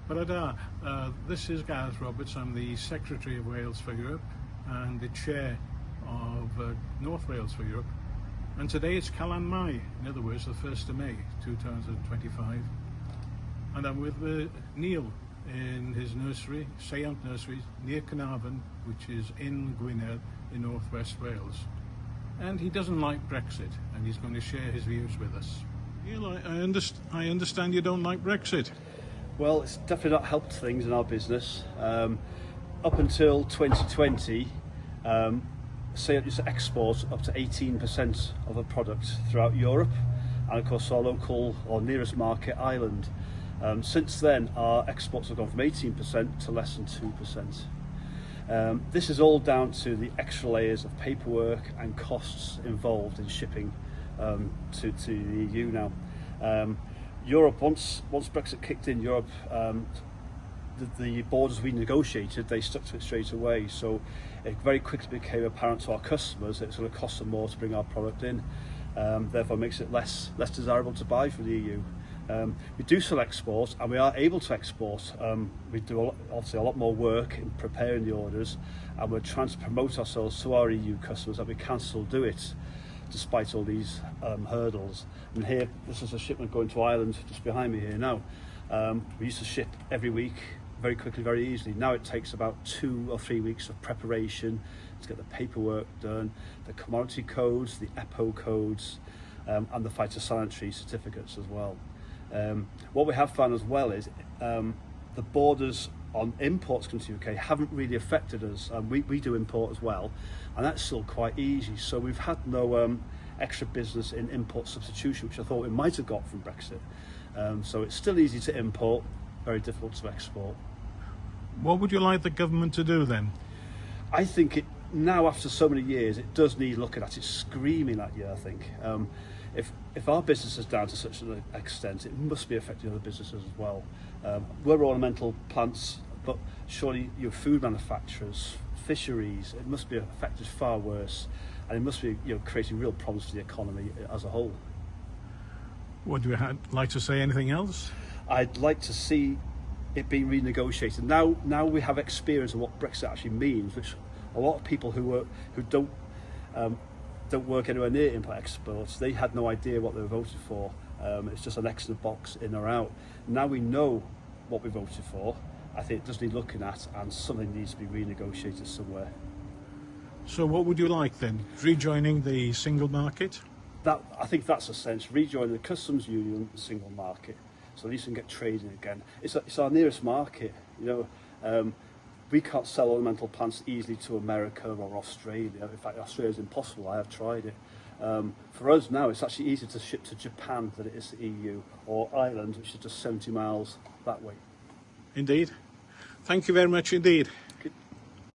But this is Gareth Roberts. I'm the Secretary of Wales for Europe and the Chair of North Wales for Europe. And today it's Calan Mai, in other words, the 1st of May 2025. And I'm with Neil in his nursery, Seiont Nurseries, near Caernarfon, which is in Gwynedd in northwest Wales. And he doesn't like Brexit, and he's going to share his views with us. Neil, I understand you don't like Brexit. Well, it's definitely not helped things in our business. Up until 2020, Seiont used to export up to 18% of the product throughout Europe, and of course our local or nearest market, Ireland. Since then, our exports have gone from 18% to less than 2%. This is all down to the extra layers of paperwork and costs involved in shipping to the EU now. Europe, once Brexit kicked in, Europe, the borders we negotiated, they stuck to it straight away. So it very quickly became apparent to our customers that it's going to cost them more to bring our product in. Therefore, it makes it less desirable to buy from the EU. We do still export, and we are able to export. We do obviously a lot more work in preparing the orders, and we're trying to promote ourselves to our EU customers that we can still do it, despite all these hurdles. And here, this is a shipment going to Ireland just behind me here now. We used to ship every week, very quickly, very easily. Now it takes about 2 or 3 weeks of preparation to get the paperwork done, the commodity codes, the EPO codes, and the phytosanitary certificates as well. What we have found as well is the borders on imports into the UK haven't really affected us. We do import as well, and that's still quite easy. So we've had no extra business in import substitution, which I thought we might have got from Brexit. So it's still easy to import, very difficult to export. What would you like the government to do then? I think now, after so many years, it does need looking at. It's screaming at you, I think. If our business is down to such an extent, it must be affecting other businesses as well. We're ornamental plants, but surely your food manufacturers, fisheries, it must be affected far worse, and it must be creating real problems for the economy as a whole. Would you like to say anything else? I'd like to see it being renegotiated. Now we have experience of what Brexit actually means, which a lot of people who don't work anywhere near import exports, they had no idea what they were voted for. It's just an extra box in or out. Now we know what we voted for. I think it does need looking at, and something needs to be renegotiated somewhere. So what would you like then? Rejoining the single market? I think that's essential. Rejoining the customs union, the single market, so at least we can get trading again. It's our nearest market. We can't sell ornamental plants easily to America or Australia. In fact, Australia is impossible. I have tried it. For us now, it's actually easier to ship to Japan than it is to EU, or Ireland, which is just 70 miles that way. Indeed. Thank you very much indeed.